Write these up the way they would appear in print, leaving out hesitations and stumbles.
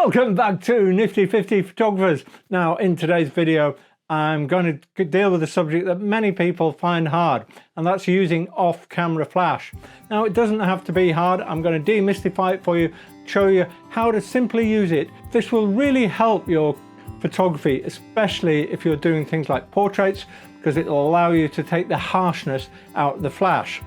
Welcome back to Nifty 50 Photographers. Now in today's video I'm going to deal with a subject that many people find hard, and that's using off-camera flash. Now it doesn't have to be hard. I'm going to demystify it for you, show you how to simply use it. This will really help your photography, especially if you're doing things like portraits, because it will allow you to take the harshness out of the flash.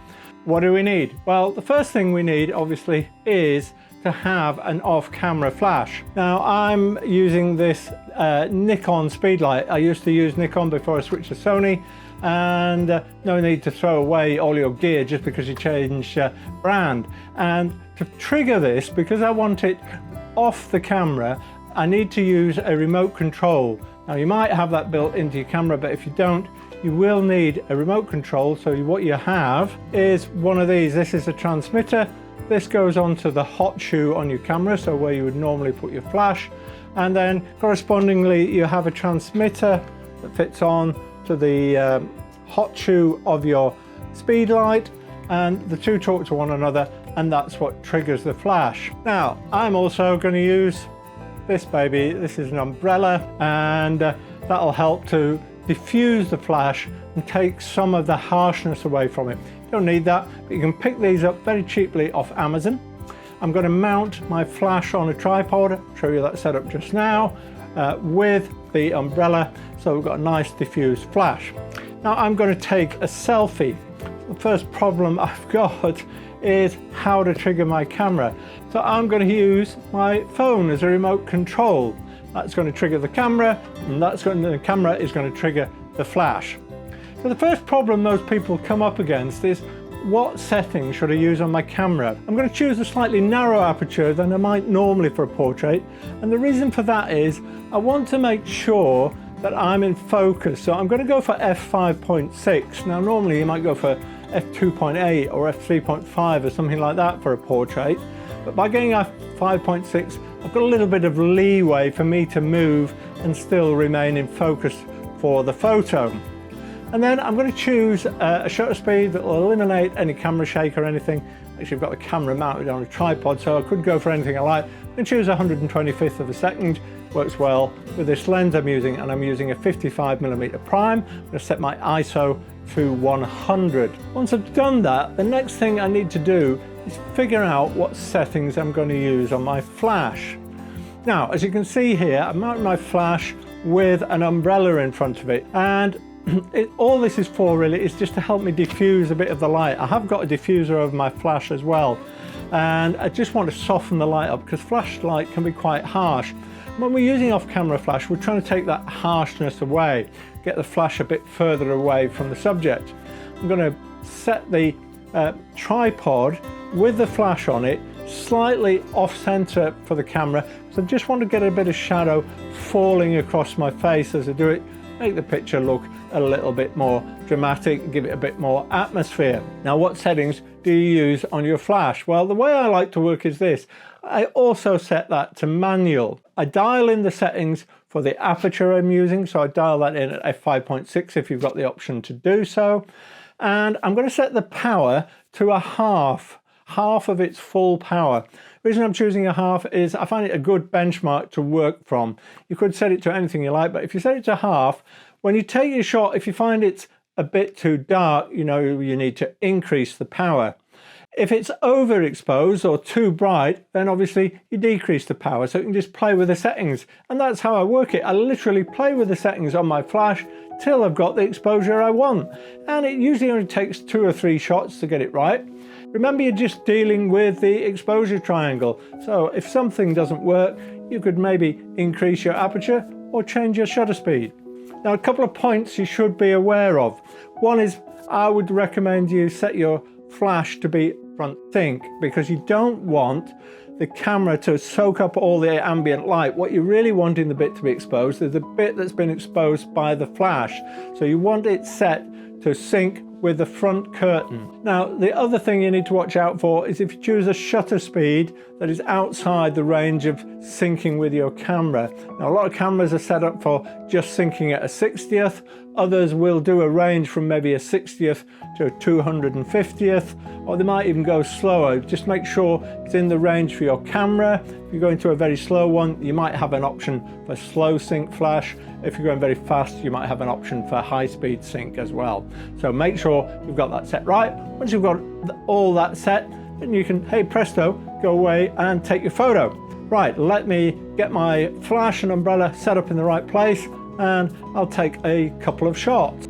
What do we need? Well, the first thing we need obviously is to have an off-camera flash. Now I'm using this Nikon speedlight. I used to use Nikon before I switched to Sony, and no need to throw away all your gear just because you change brand. And to trigger this, because I want it off the camera, I need to use a remote control. Now you might have that built into your camera, but if you don't, you will need a remote control. So what you have is one of these. This is a transmitter. This goes onto the hot shoe on your camera, so where you would normally put your flash, and then correspondingly you have a transmitter that fits on to the hot shoe of your speed light, and the two talk to one another, and that's what triggers the flash. Now I'm also going to use this baby. This is an umbrella, and that'll help to diffuse the flash and take some of the harshness away from it. You don't need that, but you can pick these up very cheaply off Amazon. I'm going to mount my flash on a tripod. I'll show you that setup just now with the umbrella, so we've got a nice diffused flash. Now I'm going to take a selfie. The first problem I've got is how to trigger my camera. So I'm going to use my phone as a remote control. That's going to trigger the camera, and the camera is going to trigger the flash. So the first problem most people come up against is, what settings should I use on my camera? I'm going to choose a slightly narrower aperture than I might normally for a portrait, and the reason for that is I want to make sure that I'm in focus. So I'm going to go for f5.6. Now normally you might go for f2.8 or f3.5 or something like that for a portrait, but by getting f5.6 I've got a little bit of leeway for me to move and still remain in focus for the photo. And then I'm going to choose a shutter speed that will eliminate any camera shake or anything. Actually, I've got the camera mounted on a tripod, so I could go for anything I like. I'm going to choose 125th of a second. Works well with this lens I'm using, and I'm using a 55mm prime. I'm going to set my ISO to 100. Once I've done that, the next thing I need to do is figure out what settings I'm going to use on my flash. Now, as you can see here, I've mounted my flash with an umbrella in front of it, and all this is for really is just to help me diffuse a bit of the light. I have got a diffuser over my flash as well, and I just want to soften the light up because flashlight can be quite harsh. When we're using off-camera flash, we're trying to take that harshness away, get the flash a bit further away from the subject. I'm going to set the tripod with the flash on it slightly off center for the camera, so I just want to get a bit of shadow falling across my face as I do it, make the picture look a little bit more dramatic, give it a bit more atmosphere. Now, what settings do you use on your flash? Well, the way I like to work is this. I also set that to manual. I dial in the settings for the aperture I'm using, so I dial that in at f5.6 if you've got the option to do so. And I'm going to set the power to a half of its full power. The reason I'm choosing a half is I find it a good benchmark to work from. You could set it to anything you like, but if you set it to half, when you take your shot, if you find it's a bit too dark, you know you need to increase the power. If it's overexposed or too bright, then obviously you decrease the power, so you can just play with the settings. And that's how I work it. I literally play with the settings on my flash till I've got the exposure I want. And it usually only takes 2 or 3 shots to get it right. Remember, you're just dealing with the exposure triangle. So if something doesn't work, you could maybe increase your aperture or change your shutter speed. Now, a couple of points you should be aware of. One is I would recommend you set your flash to be front sync, because you don't want the camera to soak up all the ambient light. What you really want in the bit to be exposed is the bit that's been exposed by the flash. So you want it set to sync with the front curtain. Now, the other thing you need to watch out for is if you choose a shutter speed that is outside the range of syncing with your camera. Now, a lot of cameras are set up for just syncing at a 60th, Others will do a range from maybe a 60th to a 250th, or they might even go slower. Just make sure it's in the range for your camera. If you're going to a very slow one, you might have an option for slow sync flash. If you're going very fast, you might have an option for high speed sync as well. So make sure you've got that set right. Once you've got all that set, then you can, hey presto, go away and take your photo. Right, let me get my flash and umbrella set up in the right place, and I'll take a couple of shots.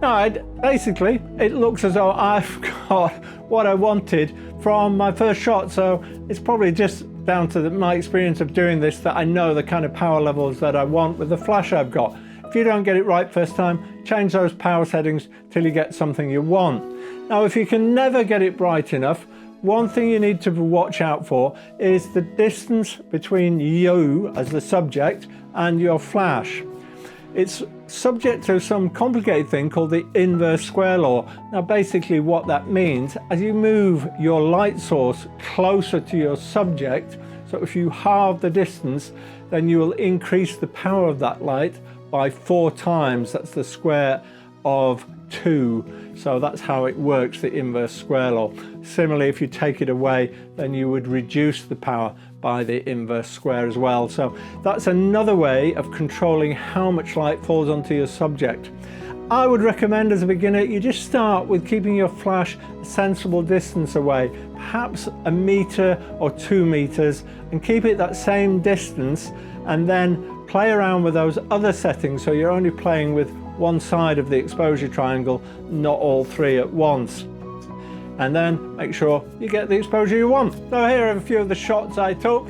Now, basically, it looks as though I've got what I wanted from my first shot, so it's probably just down to my experience of doing this that I know the kind of power levels that I want with the flash I've got. If you don't get it right first time, change those power settings till you get something you want. Now, if you can never get it bright enough, one thing you need to watch out for is the distance between you as the subject and your flash. It's subject to some complicated thing called the inverse square law. Now basically what that means, as you move your light source closer to your subject, so if you halve the distance, then you will increase the power of that light by 4 times. That's the square of 2. So that's how it works, the inverse square law. Similarly, if you take it away, then you would reduce the power by the inverse square as well. So that's another way of controlling how much light falls onto your subject. I would recommend as a beginner, you just start with keeping your flash a sensible distance away, perhaps 1 meter or 2 meters, and keep it that same distance, and then play around with those other settings so you're only playing with one side of the exposure triangle, not all 3 at once. And then make sure you get the exposure you want. So here are a few of the shots I took,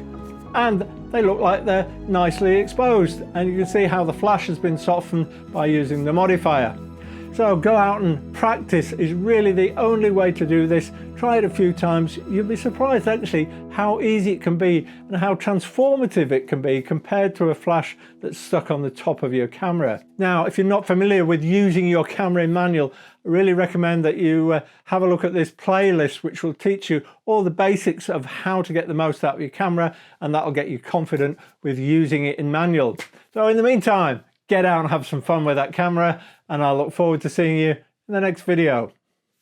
and they look like they're nicely exposed, and you can see how the flash has been softened by using the modifier. So go out and practice is really the only way to do this. Try it a few times. You'll be surprised actually how easy it can be and how transformative it can be compared to a flash that's stuck on the top of your camera. Now, if you're not familiar with using your camera in manual, I really recommend that you have a look at this playlist, which will teach you all the basics of how to get the most out of your camera, and that'll get you confident with using it in manual. So in the meantime, get out and have some fun with that camera, and I look forward to seeing you in the next video.